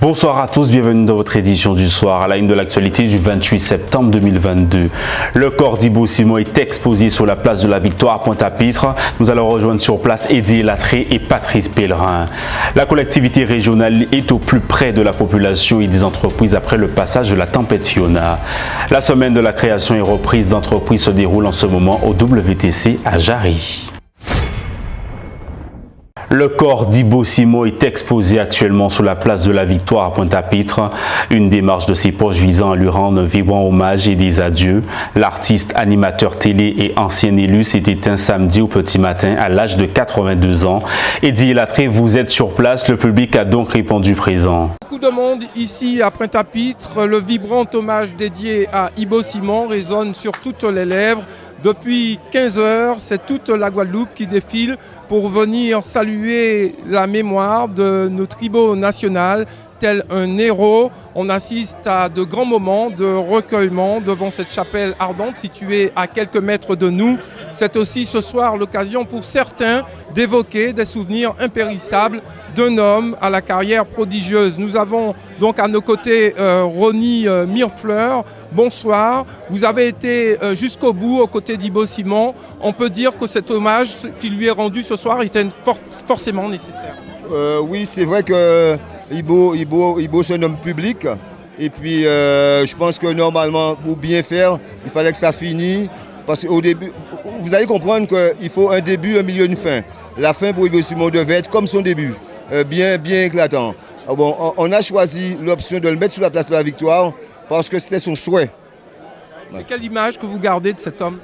Bonsoir à tous, bienvenue dans votre édition du soir. À la une de l'actualité du 28 septembre 2022. Le corps d'Ibo Simon est exposé sur la place de la Victoire à Pointe-à-Pitre. Nous allons rejoindre sur place Eddie Latré et Patrice Pellerin. La collectivité régionale est au plus près de la population et des entreprises après le passage de la tempête Fiona. La semaine de la création et reprise d'entreprises se déroule en ce moment au WTC à Jarry. Le corps d'Ibo Simon est exposé actuellement sur la place de la Victoire à Pointe-à-Pitre. Une démarche de ses proches visant à lui rendre un vibrant hommage et des adieux. L'artiste, animateur télé et ancien élu s'est éteint samedi au petit matin à l'âge de 82 ans. Eddie Latré, vous êtes sur place, le public a donc répondu présent. Beaucoup de monde ici à Pointe-à-Pitre. Le vibrant hommage dédié à Ibo Simon résonne sur toutes les lèvres. Depuis 15 heures, c'est toute la Guadeloupe qui défile pour venir saluer la mémoire de notre Ibo national, tel un héros. On assiste à de grands moments de recueillement devant cette chapelle ardente située à quelques mètres de nous. C'est aussi ce soir l'occasion pour certains d'évoquer des souvenirs impérissables d'un homme à la carrière prodigieuse. Nous avons donc à nos côtés Ronnie Mirefleur. Bonsoir. Vous avez été jusqu'au bout aux côtés d'Ibo Simon. On peut dire que cet hommage qui lui est rendu ce soir était forcément nécessaire. Oui, c'est vrai que Ibo c'est un homme public. Et puis je pense que normalement, pour bien faire, il fallait que ça finisse. Parce qu'au début, vous allez comprendre qu'il faut un début, un milieu, une fin. La fin pour Ibo Simon devait être comme son début, bien éclatant. Bon, on a choisi l'option de le mettre sur la place de la Victoire parce que c'était son souhait. Ouais. Quelle image que vous gardez de cet homme?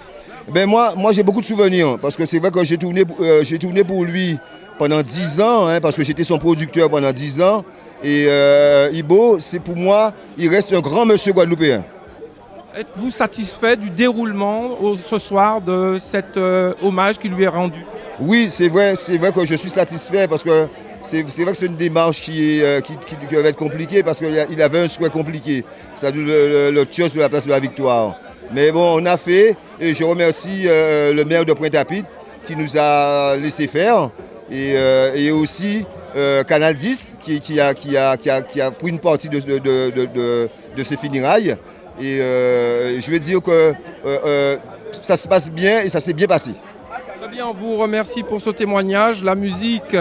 Ben moi j'ai beaucoup de souvenirs parce que c'est vrai que j'ai tourné pour lui pendant 10 ans, hein, parce que j'étais son producteur pendant 10 ans. Et Ibo, c'est pour moi, il reste un grand monsieur guadeloupéen. Êtes-vous satisfait du déroulement ce soir de cet hommage qui lui est rendu? Oui, c'est vrai que je suis satisfait parce que c'est vrai que c'est une démarche qui va être compliquée parce qu'il avait un souhait compliqué, c'est-à-dire le tueur sur la place de la Victoire. Mais bon, on a fait et je remercie le maire de Pointe-à-Pitre qui nous a laissé faire et aussi Canal 10 qui a pris une partie de ces funérailles. Et je veux dire que ça se passe bien et ça s'est bien passé. Très bien, on vous remercie pour ce témoignage. La musique,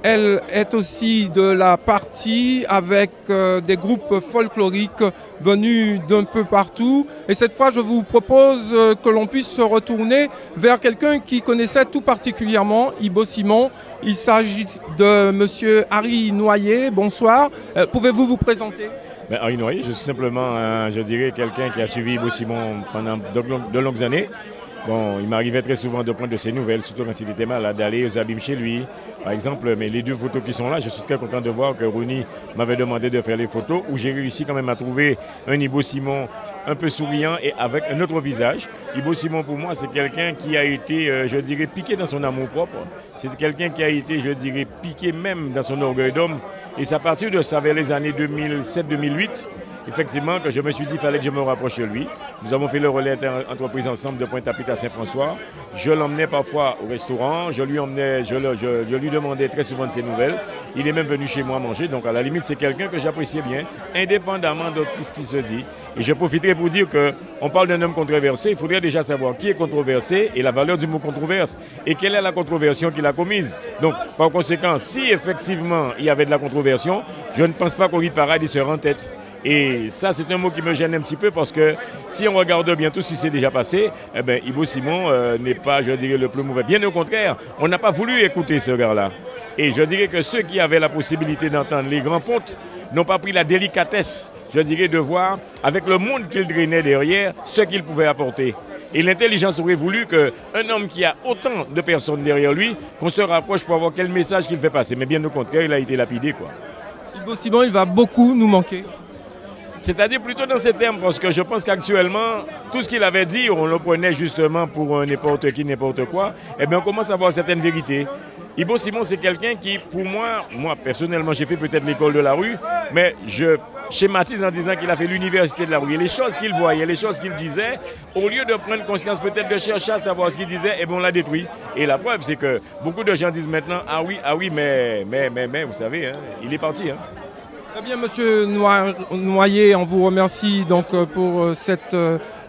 elle est aussi de la partie avec des groupes folkloriques venus d'un peu partout. Et cette fois, je vous propose que l'on puisse se retourner vers quelqu'un qui connaissait tout particulièrement Ibo Simon. Il s'agit de monsieur Harry Noyer. Bonsoir. Pouvez-vous vous présenter? Harry Noyer, je suis simplement, je dirais, quelqu'un qui a suivi Ibo Simon pendant de longues années. Bon, il m'arrivait très souvent de prendre de ses nouvelles, surtout quand il était malade, d'aller aux abîmes chez lui, par exemple. Mais les deux photos qui sont là, je suis très content de voir que Ronnie m'avait demandé de faire les photos, où j'ai réussi quand même à trouver un Ibo Simon un peu souriant et avec un autre visage. Ibo Simon, pour moi, c'est quelqu'un qui a été, je dirais, piqué dans son amour propre. C'est quelqu'un qui a été, je dirais, piqué même dans son orgueil d'homme. Et c'est à partir de ça, vers les années 2007-2008, effectivement, que je me suis dit qu'il fallait que je me rapproche de lui. Nous avons fait le relais entreprise ensemble de Pointe-à-Pitre à Saint-François. Je l'emmenais parfois au restaurant, je lui demandais très souvent de ses nouvelles. Il est même venu chez moi manger, donc à la limite, c'est quelqu'un que j'appréciais bien, indépendamment de tout ce qui se dit. Et je profiterai pour dire qu'on parle d'un homme controversé, il faudrait déjà savoir qui est controversé et la valeur du mot controverse, et quelle est la controversion qu'il a commise. Donc, par conséquent, si effectivement il y avait de la controversion, je ne pense pas qu'au hit parade, il serait en tête. Et ça, c'est un mot qui me gêne un petit peu parce que si on regarde bien tout ce qui s'est déjà passé, eh bien, Ibo Simon n'est pas, je dirais, le plus mauvais. Bien au contraire, on n'a pas voulu écouter ce gars-là. Et je dirais que ceux qui avaient la possibilité d'entendre les grands pontes n'ont pas pris la délicatesse, je dirais, de voir, avec le monde qu'il drainait derrière, ce qu'il pouvait apporter. Et l'intelligence aurait voulu qu'un homme qui a autant de personnes derrière lui, qu'on se rapproche pour voir quel message qu'il fait passer. Mais bien au contraire, il a été lapidé, quoi. Ibo Simon, il va beaucoup nous manquer. C'est-à-dire plutôt dans ces termes, parce que je pense qu'actuellement, tout ce qu'il avait dit, on le prenait justement pour n'importe qui, n'importe quoi. Eh bien, on commence à voir certaines vérités. Ibo Simon, c'est quelqu'un qui, pour moi personnellement, j'ai fait peut-être l'école de la rue, mais je schématise en disant qu'il a fait l'université de la rue. Et les choses qu'il voyait, les choses qu'il disait, au lieu de prendre conscience peut-être de chercher à savoir ce qu'il disait, eh bien, on l'a détruit. Et la preuve, c'est que beaucoup de gens disent maintenant, ah oui, mais, vous savez, hein, il est parti. Hein. Très bien, Monsieur Noyer, on vous remercie donc pour cette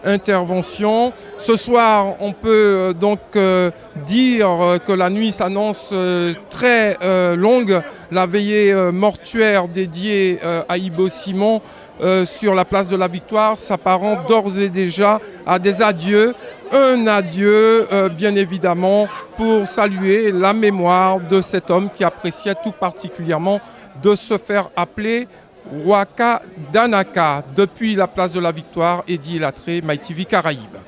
intervention. Ce soir, on peut donc dire que la nuit s'annonce très longue. La veillée mortuaire dédiée à Ibo Simon sur la place de la Victoire s'apparente d'ores et déjà à des adieux. Un adieu, bien évidemment, pour saluer la mémoire de cet homme qui appréciait tout particulièrement de se faire appeler Waka Danaka. Depuis la place de la Victoire, Eddie Elatré, MyTV Caraïbes.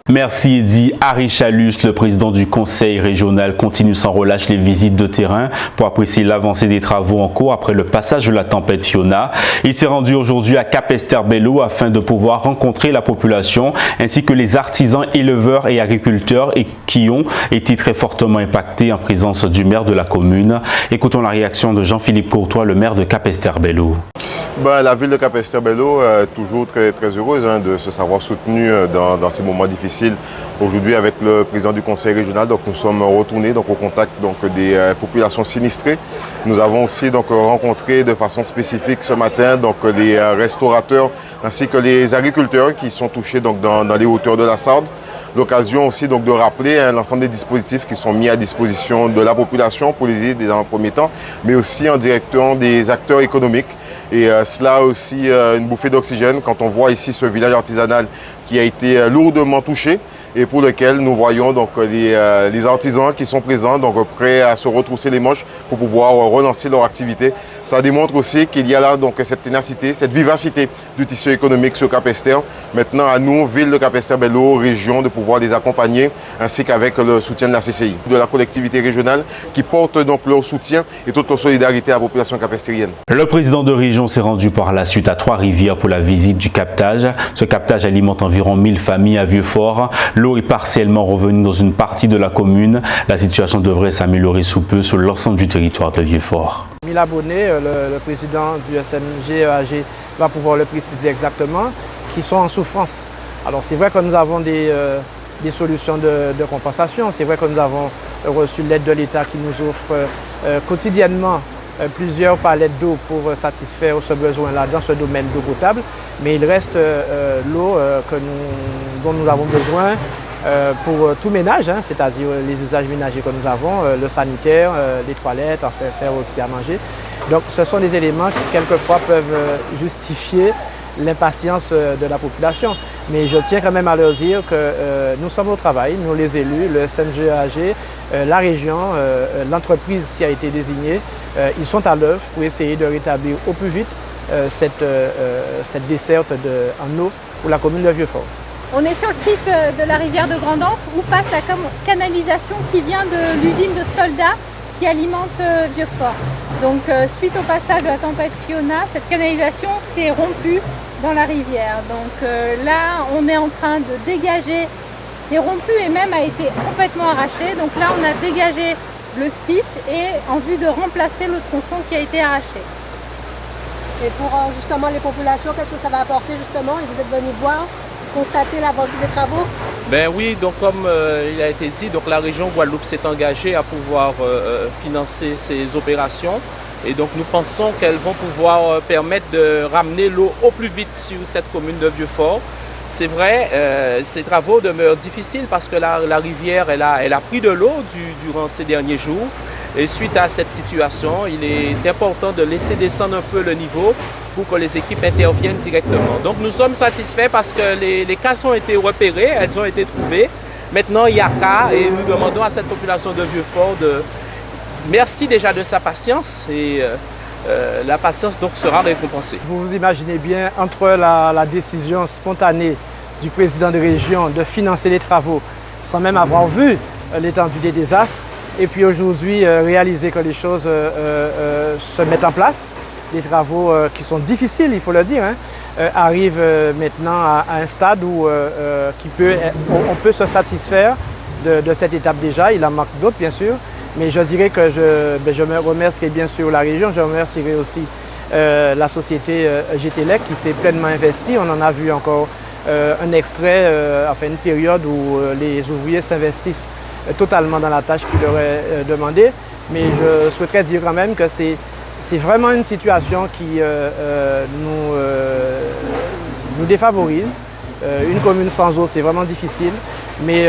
Merci Eddie. Harry Chalus, le président du conseil régional, continue sans relâche les visites de terrain pour apprécier l'avancée des travaux en cours après le passage de la tempête Fiona. Il s'est rendu aujourd'hui à Capesterre-Belle-Eau afin de pouvoir rencontrer la population ainsi que les artisans, éleveurs et agriculteurs qui ont été très fortement impactés en présence du maire de la commune. Écoutons la réaction de Jean-Philippe Courtois, le maire de Capesterre-Belle-Eau. La ville de Capesterre-Belle-Eau est toujours très heureuse de se savoir soutenue dans ces moments difficiles. Aujourd'hui, avec le président du conseil régional, nous sommes retournés au contact des populations sinistrées. Nous avons aussi rencontré de façon spécifique ce matin les restaurateurs ainsi que les agriculteurs qui sont touchés dans les hauteurs de la Sarde. L'occasion aussi de rappeler l'ensemble des dispositifs qui sont mis à disposition de la population pour les aider dans un premier temps, mais aussi en direction des acteurs économiques. Et cela aussi une bouffée d'oxygène quand on voit ici ce village artisanal qui a été lourdement touché et pour lequel nous voyons les artisans qui sont présents, prêts à se retrousser les manches pour pouvoir relancer leur activité. Ça démontre aussi qu'il y a là cette ténacité, cette vivacité du tissu économique sur Capesterre. Maintenant à nous, ville de Capesterre-Belle-Eau, région, de pouvoir les accompagner ainsi qu'avec le soutien de la CCI, de la collectivité régionale qui porte leur soutien et toute leur solidarité à la population capestérienne. Le président de région s'est rendu par la suite à Trois-Rivières pour la visite du captage. Ce captage alimente environ 1000 familles à Vieux-Fort. L'eau est partiellement revenue dans une partie de la commune. La situation devrait s'améliorer sous peu sur l'ensemble du territoire de Vieux-Fort. 1000 abonnés, le président du SMG va pouvoir le préciser exactement, qui sont en souffrance. Alors c'est vrai que nous avons des solutions de compensation, c'est vrai que nous avons reçu l'aide de l'État qui nous offre quotidiennement plusieurs palettes d'eau pour satisfaire ce besoin-là dans ce domaine d'eau potable, mais il reste l'eau dont nous avons besoin pour tout ménage, c'est-à-dire les usages ménagers que nous avons, le sanitaire, les toilettes, enfin faire aussi à manger. Donc ce sont des éléments qui quelquefois peuvent justifier l'impatience de la population. Mais je tiens quand même à leur dire que nous sommes au travail, nous les élus, le SMGAG, la région, l'entreprise qui a été désignée, ils sont à l'œuvre pour essayer de rétablir au plus vite cette desserte en eau pour la commune de Vieux-Fort. On est sur le site de la rivière de Grand'Anse où passe la canalisation qui vient de l'usine de Soldat qui alimente Vieux-Fort. Donc suite au passage de la tempête Fiona, cette canalisation s'est rompue dans la rivière. Donc là, on est en train de dégager, c'est rompu et même a été complètement arraché. Donc là, on a dégagé le site et en vue de remplacer le tronçon qui a été arraché. Et pour justement les populations, qu'est-ce que ça va apporter justement? Et vous êtes venus voir, constater l'avancée des travaux? Ben oui, donc comme il a été dit, donc la région Guadeloupe s'est engagée à pouvoir financer ces opérations. Et donc nous pensons qu'elles vont pouvoir permettre de ramener l'eau au plus vite sur cette commune de Vieux-Fort. C'est vrai, ces travaux demeurent difficiles parce que la rivière elle a pris de l'eau durant ces derniers jours. Et suite à cette situation, il est important de laisser descendre un peu le niveau pour que les équipes interviennent directement. Donc nous sommes satisfaits parce que les cas ont été repérés, elles ont été trouvées. Maintenant il y a cas et nous demandons à cette population de Vieux-Fort de... Merci déjà de sa patience et la patience donc sera récompensée. Vous vous imaginez bien, entre la décision spontanée du président de région de financer les travaux sans même avoir vu l'étendue des désastres, et puis aujourd'hui réaliser que les choses se mettent en place, les travaux qui sont difficiles, il faut le dire, arrivent maintenant à un stade où on peut se satisfaire de cette étape déjà. Il en manque d'autres bien sûr, mais je dirais que je me remercie bien sûr la région, je remercierai aussi la société GTLEC qui s'est pleinement investie. On en a vu encore un extrait, enfin une période où les ouvriers s'investissent totalement dans la tâche qui leur est demandée. Mais je souhaiterais dire quand même que c'est C'est vraiment une situation qui nous défavorise. Une commune sans eau, c'est vraiment difficile. Mais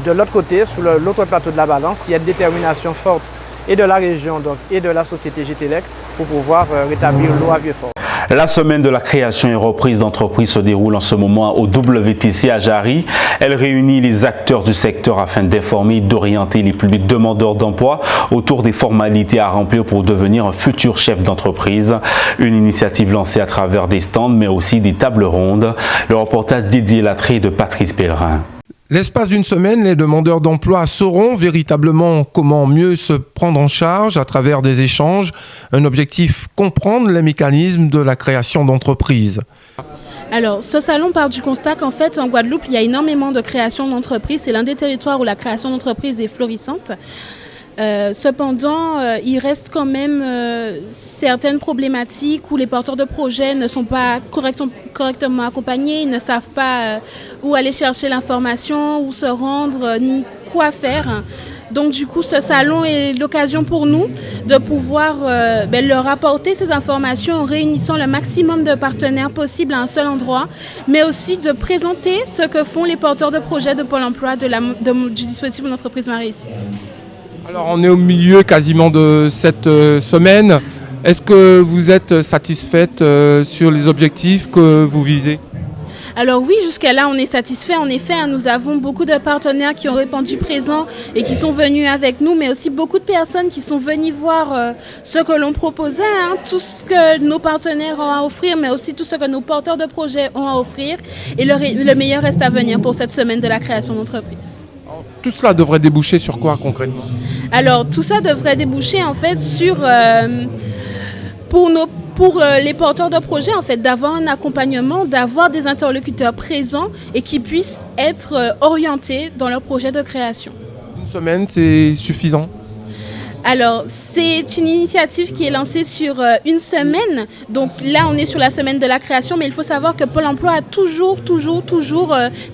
de l'autre côté, sur l'autre plateau de la balance, il y a une détermination forte et de la région donc, et de la société GTLEC pour pouvoir rétablir l'eau à Vieux-Fort. La semaine de la création et reprise d'entreprise se déroule en ce moment au WTC à Jarry. Elle réunit les acteurs du secteur afin d'informer et d'orienter les publics demandeurs d'emploi autour des formalités à remplir pour devenir un futur chef d'entreprise. Une initiative lancée à travers des stands mais aussi des tables rondes. Le reportage dédié Latré de Patrice Pellerin. L'espace d'une semaine, les demandeurs d'emploi sauront véritablement comment mieux se prendre en charge à travers des échanges. Un objectif, comprendre les mécanismes de la création d'entreprises. Alors, ce salon part du constat qu'en fait, en Guadeloupe, il y a énormément de création d'entreprises. C'est l'un des territoires où la création d'entreprises est florissante. Cependant, il reste quand même certaines problématiques où les porteurs de projets ne sont pas correctement accompagnés, ils ne savent pas où aller chercher l'information, où se rendre, ni quoi faire. Donc du coup, ce salon est l'occasion pour nous de pouvoir leur apporter ces informations en réunissant le maximum de partenaires possibles à un seul endroit, mais aussi de présenter ce que font les porteurs de projets de Pôle emploi du dispositif Mon entreprise ma réussite. Alors on est au milieu quasiment de cette semaine. Est-ce que vous êtes satisfaite sur les objectifs que vous visez ? Alors oui, jusqu'à là, on est satisfait. En effet, nous avons beaucoup de partenaires qui ont répondu présent et qui sont venus avec nous, mais aussi beaucoup de personnes qui sont venues voir ce que l'on proposait, tout ce que nos partenaires ont à offrir, mais aussi tout ce que nos porteurs de projets ont à offrir. Et le meilleur reste à venir pour cette semaine de la création d'entreprise. Tout cela devrait déboucher sur quoi concrètement ? Alors tout ça devrait déboucher en fait sur, pour les porteurs de projets, en fait, d'avoir un accompagnement, d'avoir des interlocuteurs présents et qui puissent être orientés dans leur projet de création. Une semaine, c'est suffisant ? Alors, c'est une initiative qui est lancée sur une semaine. Donc là, on est sur la semaine de la création, mais il faut savoir que Pôle emploi a toujours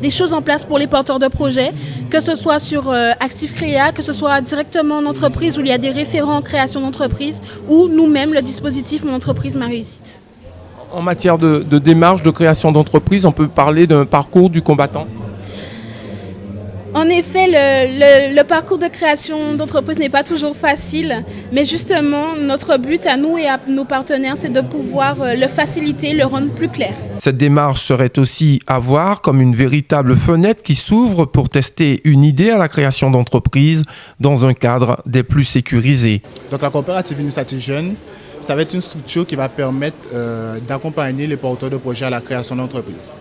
des choses en place pour les porteurs de projets, que ce soit sur Active Créa, que ce soit directement en entreprise où il y a des référents en création d'entreprise, ou nous-mêmes, le dispositif Mon entreprise ma réussite. En matière de démarche de création d'entreprise, on peut parler d'un parcours du combattant ? En effet, le parcours de création d'entreprise n'est pas toujours facile, mais justement, notre but à nous et à nos partenaires, c'est de pouvoir le faciliter, le rendre plus clair. Cette démarche serait aussi à voir comme une véritable fenêtre qui s'ouvre pour tester une idée à la création d'entreprise dans un cadre des plus sécurisés. Donc la coopérative Initiative Jeune, ça va être une structure qui va permettre d'accompagner les porteurs de projets à la création d'entreprise.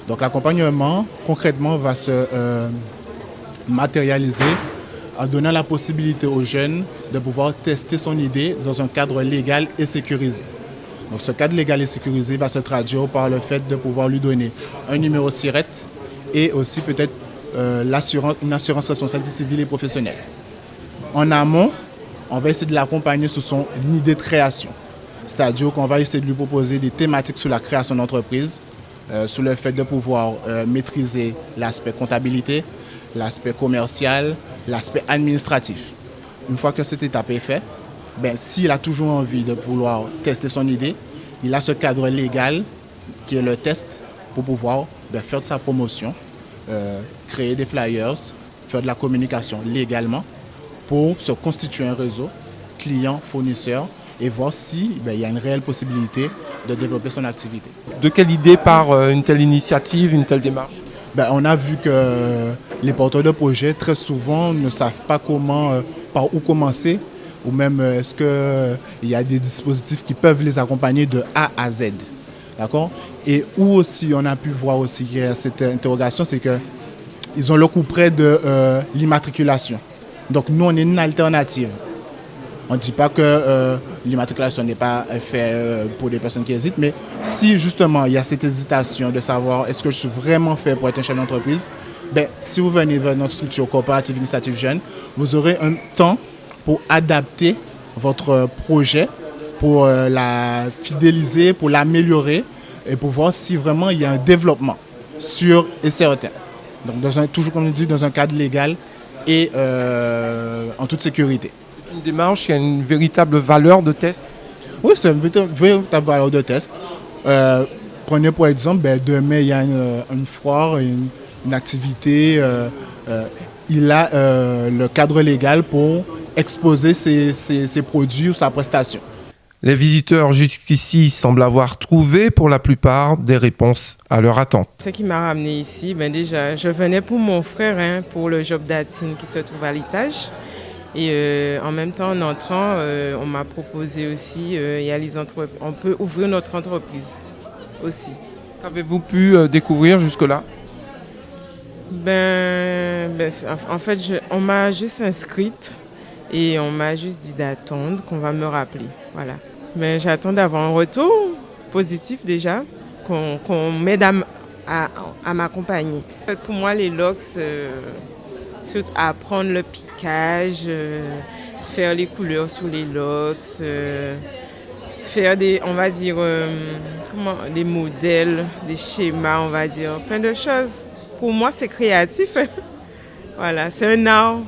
Donc l'accompagnement, concrètement, va se matérialiser en donnant la possibilité aux jeunes de pouvoir tester son idée dans un cadre légal et sécurisé. Donc ce cadre légal et sécurisé va se traduire par le fait de pouvoir lui donner un numéro SIRET et aussi peut-être une assurance responsabilité civile et professionnelle. En amont, on va essayer de l'accompagner sur son idée de création. C'est-à-dire qu'on va essayer de lui proposer des thématiques sur la création d'entreprise, sur le fait de pouvoir maîtriser l'aspect comptabilité, l'aspect commercial, l'aspect administratif. Une fois que cette étape est faite, s'il a toujours envie de vouloir tester son idée, il a ce cadre légal qui est le test pour pouvoir faire de sa promotion, créer des flyers, faire de la communication légalement pour se constituer un réseau client-fournisseur et voir s'il y a une réelle possibilité de développer son activité. De quelle idée part une telle initiative, une telle démarche ? On a vu que les porteurs de projets, très souvent, ne savent pas par où commencer, ou même est-ce qu'il y a des dispositifs qui peuvent les accompagner de A à Z. D'accord ? Et où aussi on a pu voir aussi qu'il y a cette interrogation, c'est qu'ils ont le coup près de l'immatriculation. Donc nous, on est une alternative. On ne dit pas que l'immatriculation n'est pas faite pour des personnes qui hésitent, mais si justement il y a cette hésitation de savoir est-ce que je suis vraiment fait pour être un chef d'entreprise, si vous venez vers notre structure coopérative Initiative Jeune, vous aurez un temps pour adapter votre projet, pour la fidéliser, pour l'améliorer et pour voir si vraiment il y a un développement sûr et certain. Donc toujours comme je dis, dans un cadre légal et en toute sécurité. Une démarche qui a une véritable valeur de test ? Oui, c'est une véritable valeur de test. Prenez par exemple, demain, il y a une foire, une activité. Il a le cadre légal pour exposer ses produits ou sa prestation. Les visiteurs jusqu'ici semblent avoir trouvé pour la plupart des réponses à leurs attentes. Ce qui m'a ramené ici, déjà, je venais pour mon frère, pour le job d'Atine qui se trouve à l'étage. Et en même temps, en entrant, on m'a proposé aussi, on peut ouvrir notre entreprise aussi. Qu'avez-vous pu découvrir jusque-là? En fait, on m'a juste inscrite et on m'a juste dit d'attendre, qu'on va me rappeler. Voilà. Mais j'attends d'avoir un retour positif déjà, qu'on m'aide à m'accompagner. Pour moi, les locks, surtout apprendre le piquage, faire les couleurs sur les locks, faire des modèles, des schémas, on va dire, plein de choses. Pour moi, c'est créatif. Voilà, c'est un art.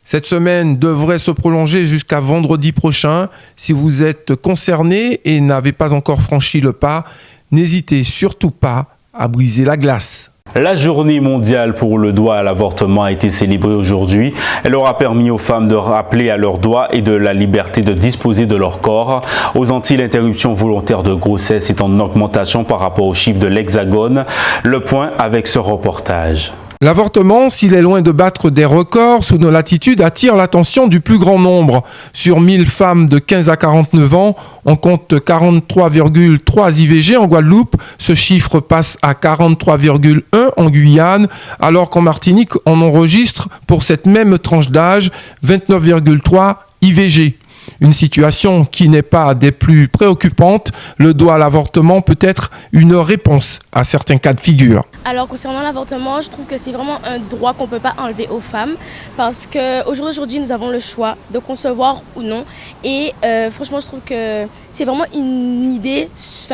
Cette semaine devrait se prolonger jusqu'à vendredi prochain. Si vous êtes concerné et n'avez pas encore franchi le pas, n'hésitez surtout pas à briser la glace. La journée mondiale pour le droit à l'avortement a été célébrée aujourd'hui. Elle aura permis aux femmes de rappeler à leurs droits et de la liberté de disposer de leur corps. Aux Antilles, l'interruption volontaire de grossesse est en augmentation par rapport aux chiffres de l'Hexagone. Le point avec ce reportage. L'avortement, s'il est loin de battre des records sous nos latitudes, attire l'attention du plus grand nombre. Sur 1000 femmes de 15 à 49 ans, on compte 43,3 IVG en Guadeloupe. Ce chiffre passe à 43,1 en Guyane, alors qu'en Martinique, on enregistre pour cette même tranche d'âge 29,3 IVG. Une situation qui n'est pas des plus préoccupantes. Le droit à l'avortement peut être une réponse à certains cas de figure. Alors concernant l'avortement, je trouve que c'est vraiment un droit qu'on ne peut pas enlever aux femmes parce qu'aujourd'hui nous avons le choix de concevoir ou non et franchement je trouve que c'est vraiment une idée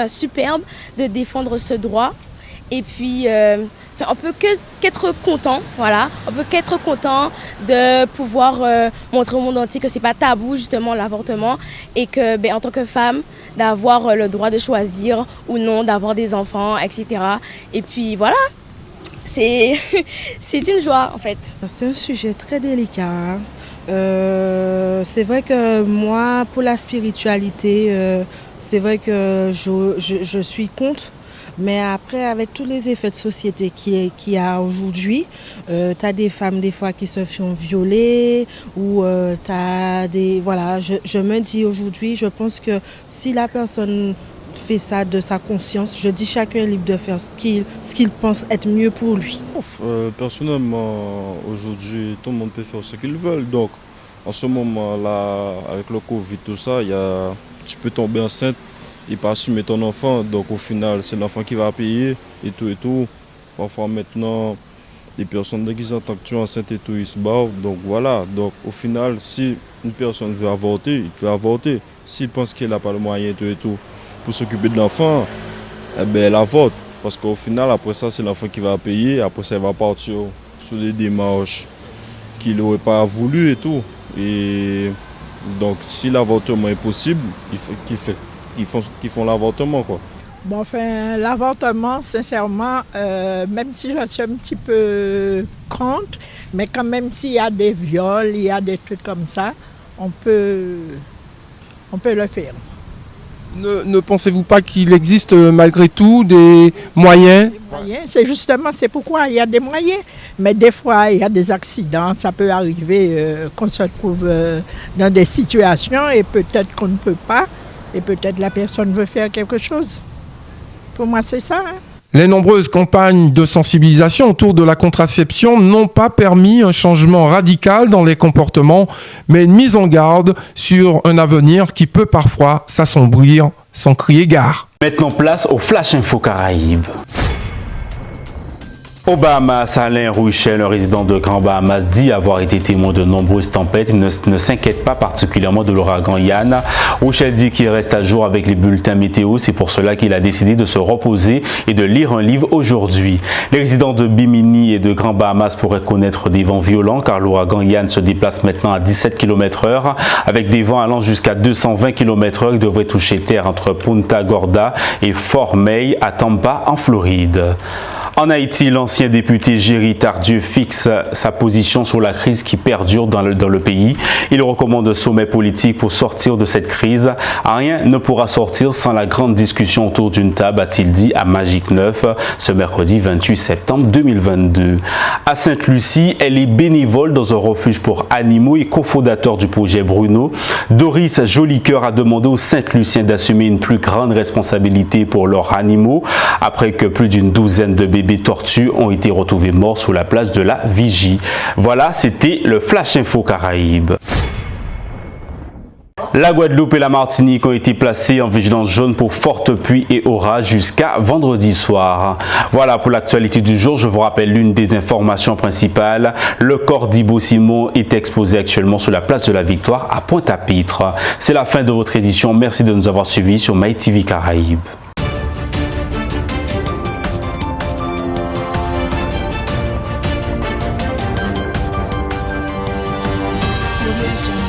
superbe de défendre ce droit et puis on peut qu'être content, voilà. On peut qu'être content de pouvoir montrer au monde entier que c'est pas tabou justement l'avortement et que en tant que femme d'avoir le droit de choisir ou non d'avoir des enfants, etc. Et puis voilà, c'est une joie en fait. C'est un sujet très délicat. C'est vrai que moi, pour la spiritualité, c'est vrai que je suis contre. Mais après, avec tous les effets de société qu'il y a aujourd'hui, tu as des femmes des fois qui se font violer ou tu as des... Voilà, je me dis aujourd'hui, je pense que si la personne fait ça de sa conscience, je dis chacun est libre de faire ce qu'il pense être mieux pour lui. Personnellement, aujourd'hui, tout le monde peut faire ce qu'il veut. Donc, en ce moment-là, avec le Covid, tout ça, tu peux tomber enceinte et pas assumer ton enfant. Donc, au final, c'est l'enfant qui va payer et tout. Parfois, maintenant, les personnes qui s'entendent que tu es enceinte et tout, ils se barrent. Donc, voilà. Donc, au final, si une personne veut avorter, il peut avorter. S'il pense qu'il n'a pas le moyen et tout, pour s'occuper de l'enfant, elle avorte. Parce qu'au final, après ça, c'est l'enfant qui va payer. Après ça, il va partir sur des démarches qu'il n'aurait pas voulu et tout. Et donc, si l'avortement est possible, ils font l'avortement, quoi. Bon, enfin, l'avortement, sincèrement, même si je suis un petit peu contre, mais quand même s'il y a des viols, il y a des trucs comme ça, on peut le faire. Ne pensez-vous pas qu'il existe malgré tout des moyens? C'est pourquoi il y a des moyens. Mais des fois, il y a des accidents, ça peut arriver qu'on se trouve dans des situations et peut-être qu'on ne peut pas, et peut-être la personne veut faire quelque chose. Pour moi, c'est ça. Les nombreuses campagnes de sensibilisation autour de la contraception n'ont pas permis un changement radical dans les comportements, mais une mise en garde sur un avenir qui peut parfois s'assombrir sans crier gare. Maintenant place au Flash Info Caraïbes. Au Bahamas, Alain Rouchel, un résident de Grand Bahamas, dit avoir été témoin de nombreuses tempêtes. Il ne s'inquiète pas particulièrement de l'ouragan Yann. Rouchel dit qu'il reste à jour avec les bulletins météo. C'est pour cela qu'il a décidé de se reposer et de lire un livre aujourd'hui. Les résidents de Bimini et de Grand Bahamas pourraient connaître des vents violents car l'ouragan Yann se déplace maintenant à 17 km/h. Avec des vents allant jusqu'à 220 km/h, il devrait toucher terre entre Punta Gorda et Fort May à Tampa en Floride. En Haïti, l'ancien député Géry Tardieu fixe sa position sur la crise qui perdure dans le pays. Il recommande un sommet politique pour sortir de cette crise. Rien ne pourra sortir sans la grande discussion autour d'une table, a-t-il dit à Magic 9 ce mercredi 28 septembre 2022. À Sainte-Lucie, elle est bénévole dans un refuge pour animaux et cofondateur du projet Bruno. Doris Jolicoeur a demandé aux Sainte-Luciens d'assumer une plus grande responsabilité pour leurs animaux après que plus d'une douzaine de bébés tortues ont été retrouvés morts sous la plage de la Vigie. Voilà, c'était le Flash Info Caraïbes. La Guadeloupe et la Martinique ont été placées en vigilance jaune pour fortes pluies et orages jusqu'à vendredi soir. Voilà pour l'actualité du jour. Je vous rappelle l'une des informations principales. Le corps d'Ibo Simon est exposé actuellement sur la place de la Victoire à Pointe-à-Pitre. C'est la fin de votre édition. Merci de nous avoir suivis sur MyTV Caraïbes. Audio Jungle.